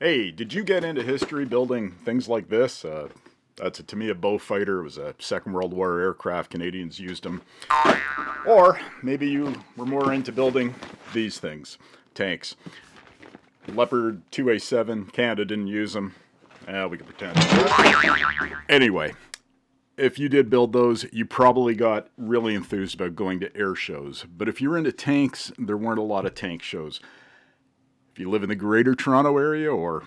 Hey, did you get into history building things like this? That's to me a bow fighter. It was a Second World War aircraft. Canadians used them. Or maybe you were more into building these things, tanks. Leopard 2A7, Canada didn't use them. We can pretend. Anyway, if you did build those, you probably got really enthused about going to air shows. But if you're into tanks, there weren't a lot of tank shows. If you live in the Greater Toronto area or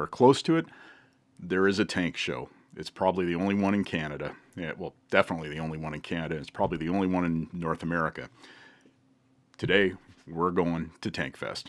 close to it, there is a tank show. It's probably the only one in Canada. Yeah, well, definitely the only one in Canada. It's probably the only one in North America. Today, we're going to TANKFEST.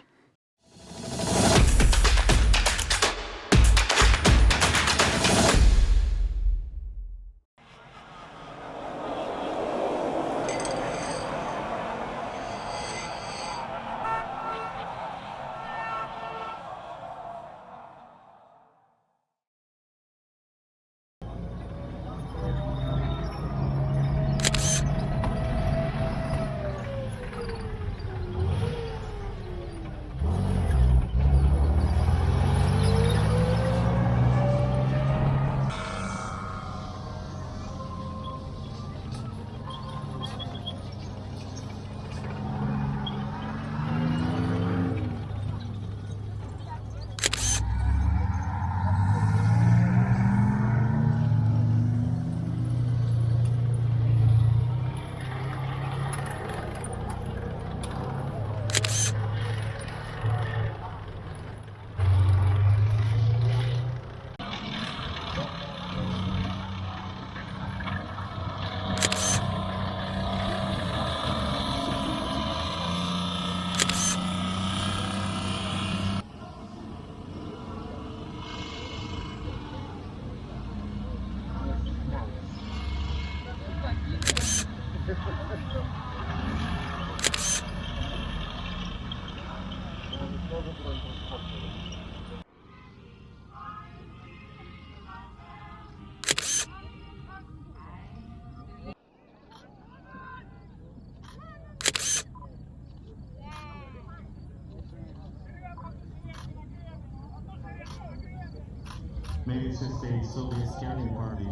Maybe it's just a Soviet scouting party.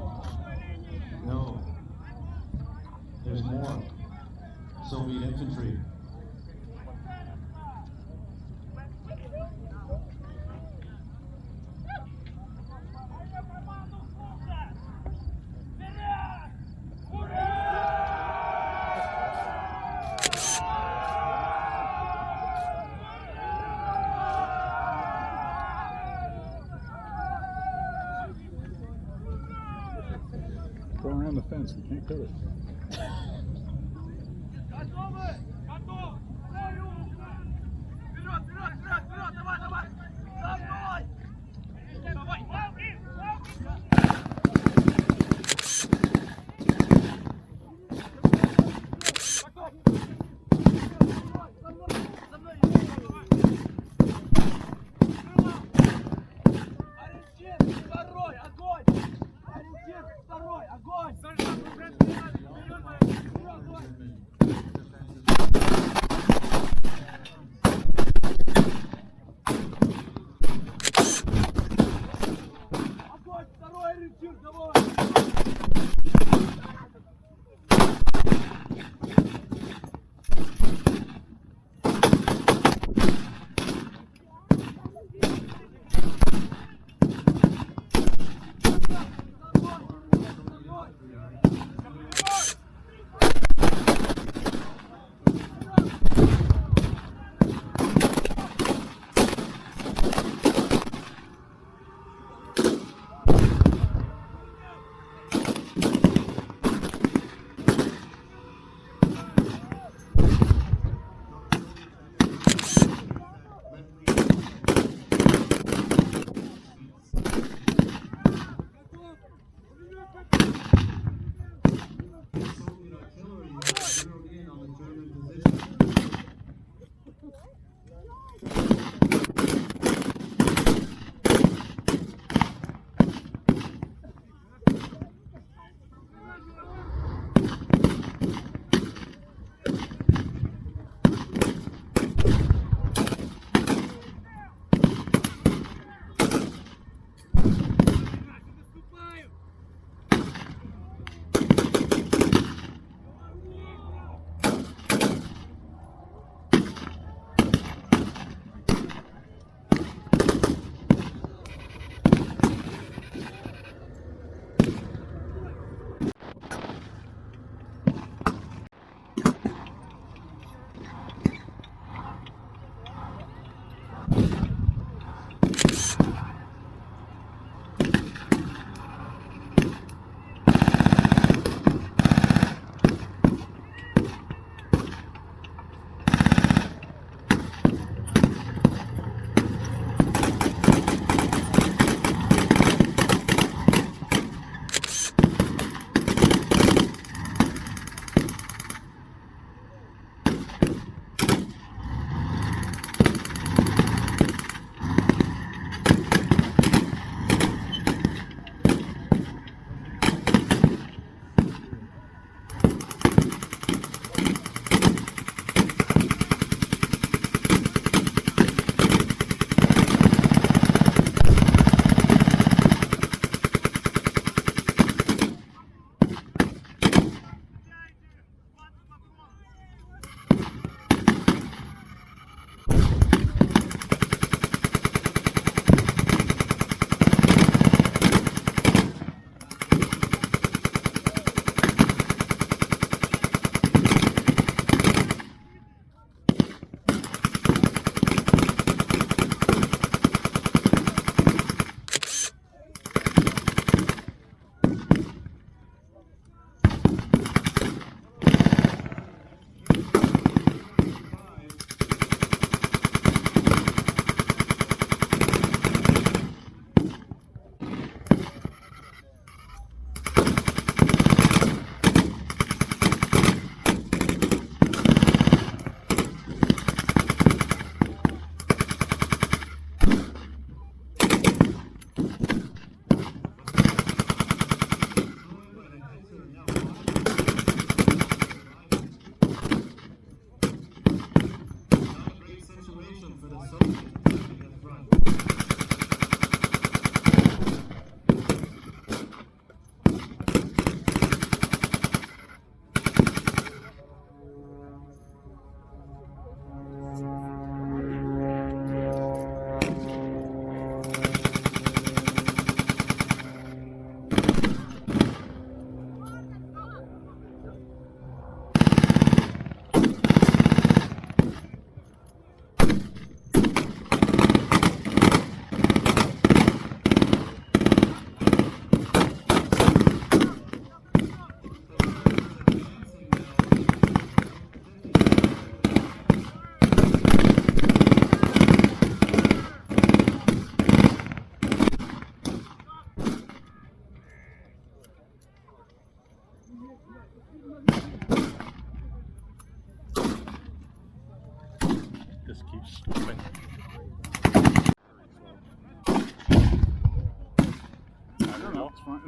No. There's more. Soviet infantry. Go around the fence, we can't cut it.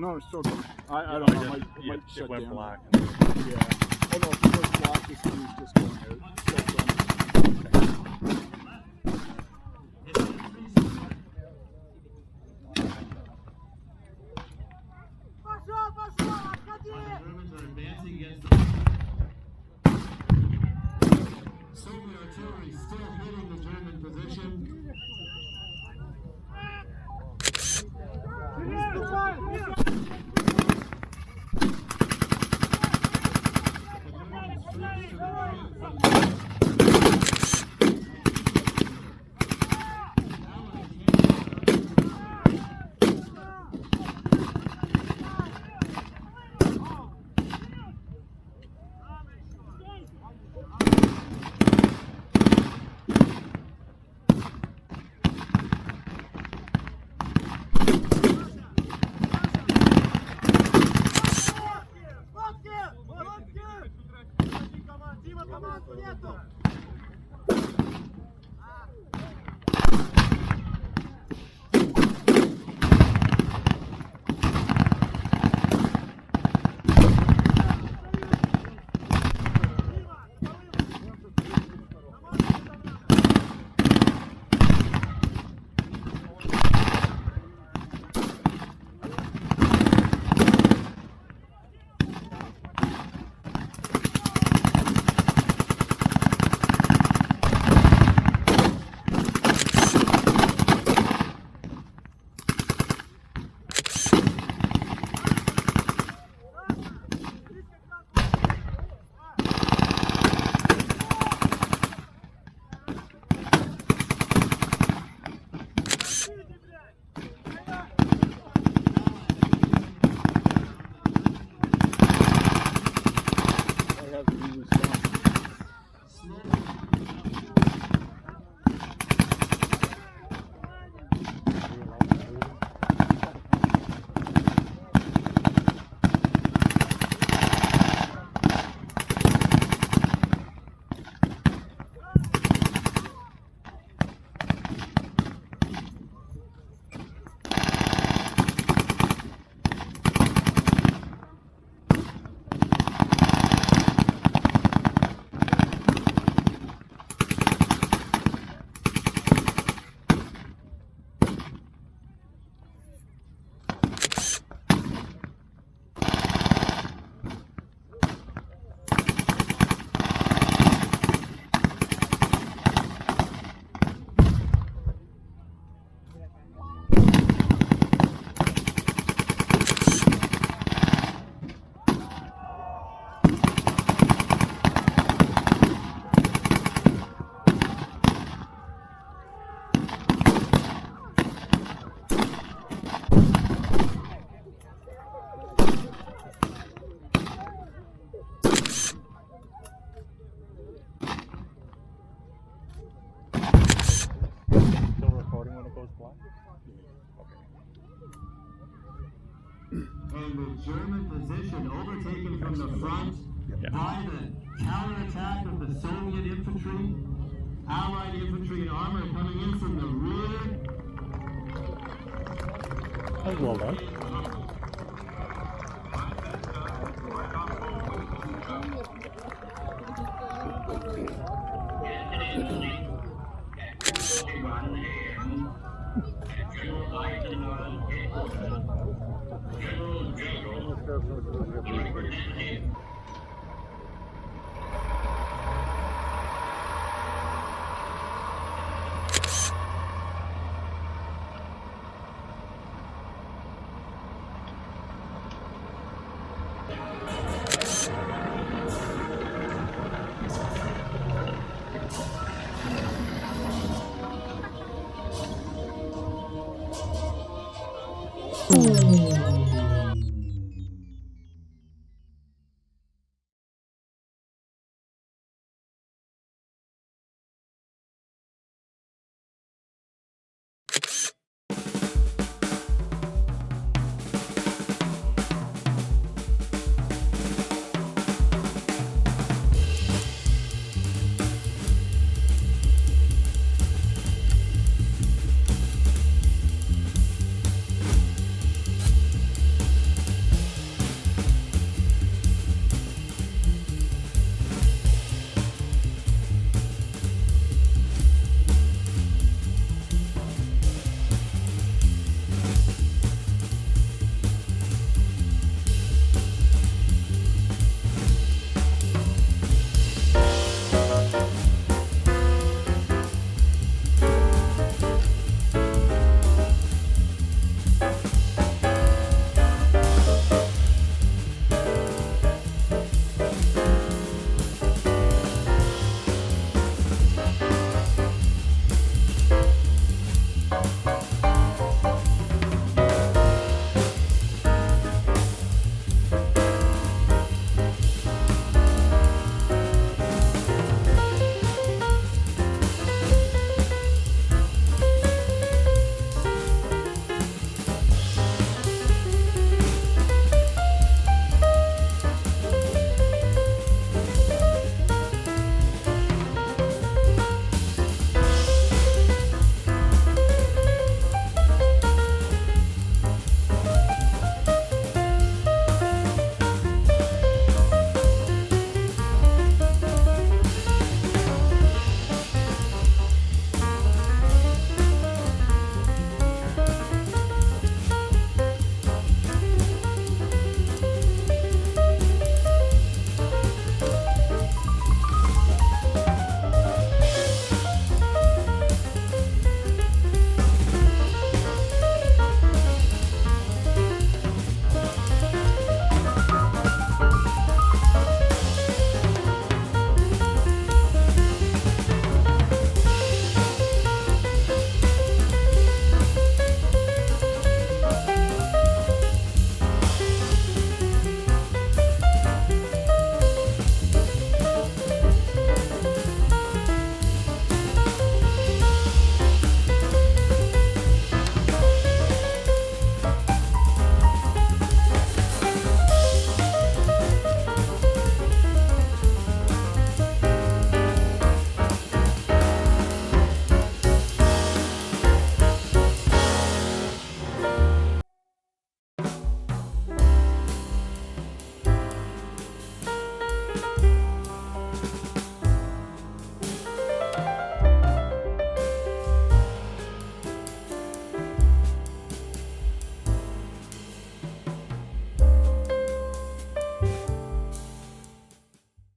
No, it's still going. I don't know. It might shut went down. black. Yeah. Oh no, if it goes black, this thing is just going out. Still going. Germans are advancing against the Soviet artillery still hitting the German position. And the German position overtaken from the front by the counterattack of the Soviet infantry, Allied infantry and armor coming in from the rear. That was well done.